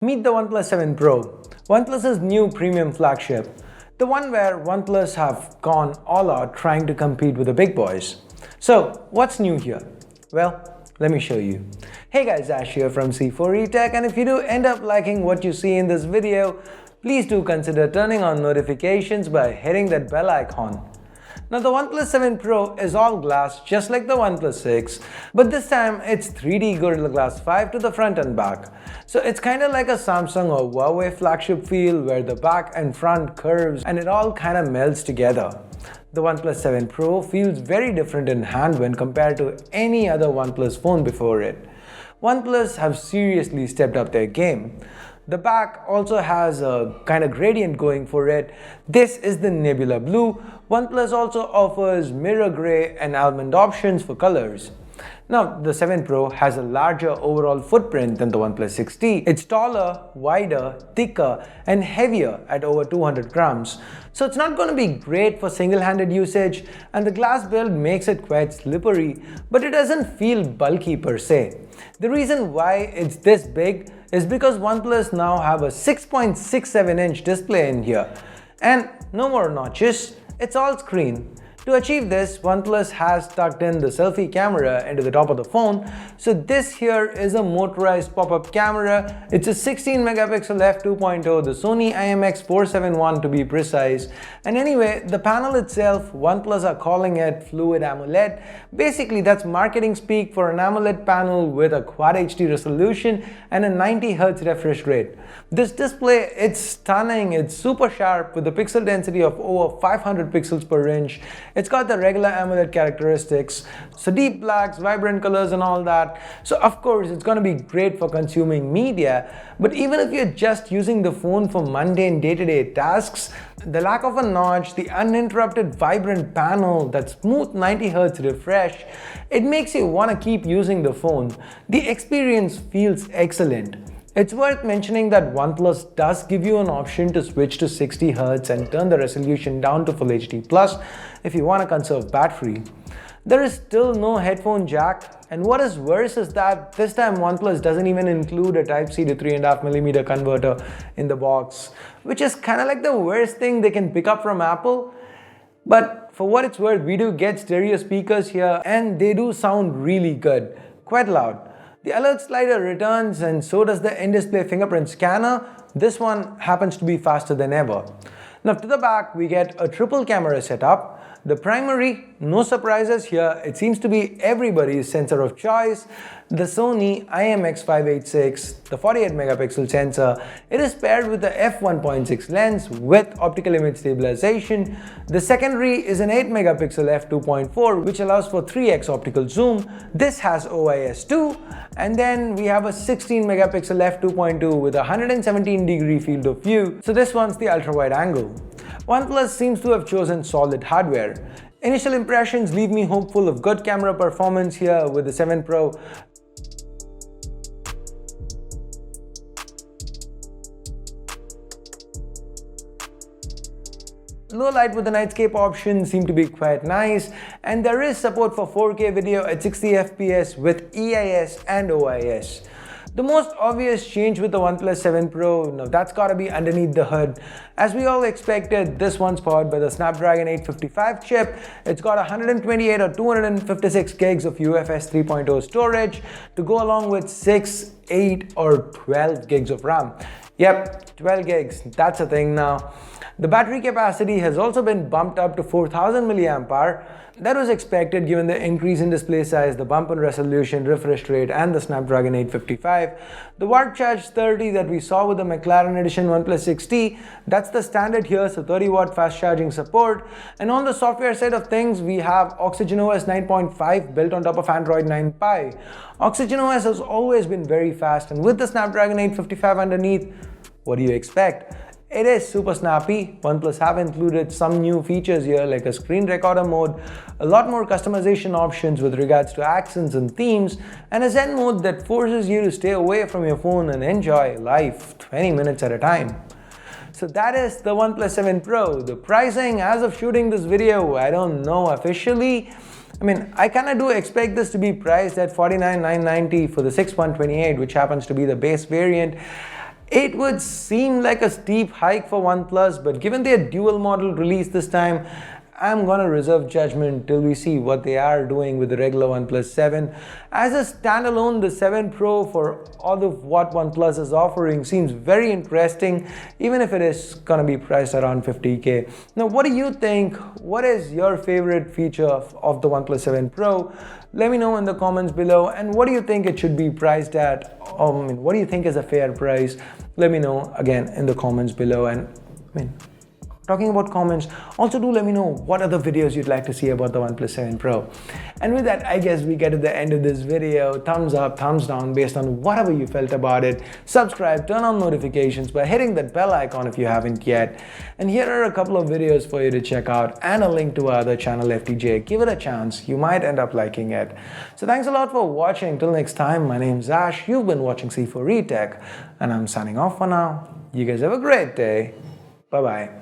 Meet the OnePlus 7 Pro, OnePlus's new premium flagship, the one where OnePlus have gone all out trying to compete with the big boys. So, what's new here? Well, let me show you. Hey guys, Ash here from C4eTech, and if you do end up liking what you see in this video, please do consider turning on notifications by hitting that bell icon. Now the OnePlus 7 Pro is all glass just like the OnePlus 6, but this time it's 3D Gorilla Glass 5 to the front and back. So it's kinda like a Samsung or Huawei flagship feel where the back and front curves and it all kinda melds together. The OnePlus 7 Pro feels very different in hand when compared to any other OnePlus phone before it. OnePlus have seriously stepped up their game. The back also has a kind of gradient going for it. This is the Nebula Blue. OnePlus also offers mirror gray and almond options for colors. Now, the 7 Pro has a larger overall footprint than the OnePlus 6T. It's taller, wider, thicker, and heavier at over 200 grams. So it's not going to be great for single-handed usage, and the glass build makes it quite slippery, but it doesn't feel bulky per se. The reason why it's this big is because OnePlus now have a 6.67-inch display in here. And no more notches, it's all screen. To achieve this, OnePlus has tucked in the selfie camera into the top of the phone. So this here is a motorized pop-up camera. It's a 16 megapixel f2.0, the Sony IMX 471 to be precise. And anyway, the panel itself, OnePlus are calling it Fluid AMOLED. Basically, that's marketing speak for an AMOLED panel with a Quad HD resolution and a 90Hz refresh rate. This display, it's stunning, it's super sharp with a pixel density of over 500 pixels per inch. It's got the regular AMOLED characteristics, so deep blacks, vibrant colors and all that. So of course it's going to be great for consuming media, but even if you're just using the phone for mundane day-to-day tasks, the lack of a notch, the uninterrupted vibrant panel, that smooth 90Hz refresh, it makes you want to keep using the phone. The experience feels excellent. It's worth mentioning that OnePlus does give you an option to switch to 60Hz and turn the resolution down to Full HD Plus if you want to conserve battery. There is still no headphone jack, and what is worse is that this time OnePlus doesn't even include a Type-C to 3.5mm converter in the box, which is kind of like the worst thing they can pick up from Apple. But for what it's worth, we do get stereo speakers here and they do sound really good, quite loud. The alert slider returns and so does the in-display fingerprint scanner. This one happens to be faster than ever. Now to the back we get a triple camera setup. The primary, no surprises here, it seems to be everybody's sensor of choice. The Sony IMX 586, the 48 megapixel sensor. It is paired with the f1.6 lens with optical image stabilization. The secondary is an 8 megapixel f2.4 which allows for 3x optical zoom. This has OIS 2, and then we have a 16 megapixel f2.2 with a 117-degree field of view. So this one's the ultra-wide angle. OnePlus seems to have chosen solid hardware. Initial impressions leave me hopeful of good camera performance here with the 7 Pro. Low light with the nightscape option seem to be quite nice, and there is support for 4K video at 60 FPS with EIS and OIS. The most obvious change with the OnePlus 7 Pro, now that's gotta be underneath the hood. As we all expected, this one's powered by the Snapdragon 855 chip. It's got 128 or 256 gigs of UFS 3.0 storage to go along with 6, 8 or 12 gigs of RAM. Yep, 12 gigs, that's a thing now. The battery capacity has also been bumped up to 4000 mAh. That was expected given the increase in display size, the bump in resolution, refresh rate, and the Snapdragon 855. The Watt Charge 30 that we saw with the McLaren Edition OnePlus 6T, that's the standard here, so 30 watt fast charging support. And on the software side of things, we have OxygenOS 9.5 built on top of Android 9 Pie. OxygenOS has always been very fast, and with the Snapdragon 855 underneath, what do you expect? It is super snappy. OnePlus have included some new features here like a screen recorder mode, a lot more customization options with regards to accents and themes, and a Zen mode that forces you to stay away from your phone and enjoy life 20 minutes at a time. So that is the OnePlus 7 Pro. The pricing as of shooting this video, I don't know officially. I kinda do expect this to be priced at $49,990 for the 6128, which happens to be the base variant. It would seem like a steep hike for OnePlus, but given their dual model release this time, I'm gonna reserve judgment till we see what they are doing with the regular OnePlus 7. As a standalone, the 7 Pro, for all of what OnePlus is offering, seems very interesting, even if it is gonna be priced around 50K. Now, what do you think? What is your favorite feature of the OnePlus 7 Pro? Let me know in the comments below. And what do you think it should be priced at? What do you think is a fair price? Let me know again in the comments below. And talking about comments, also do let me know what other videos you'd like to see about the OnePlus 7 Pro. And with that, I guess we get to the end of this video. Thumbs up, thumbs down based on whatever you felt about it. Subscribe, turn on notifications by hitting that bell icon if you haven't yet. And here are a couple of videos for you to check out and a link to our other channel, FTJ. Give it a chance, you might end up liking it. So thanks a lot for watching. Till next time, my name's Ash. You've been watching C4E Tech, and I'm signing off for now. You guys have a great day. Bye-bye.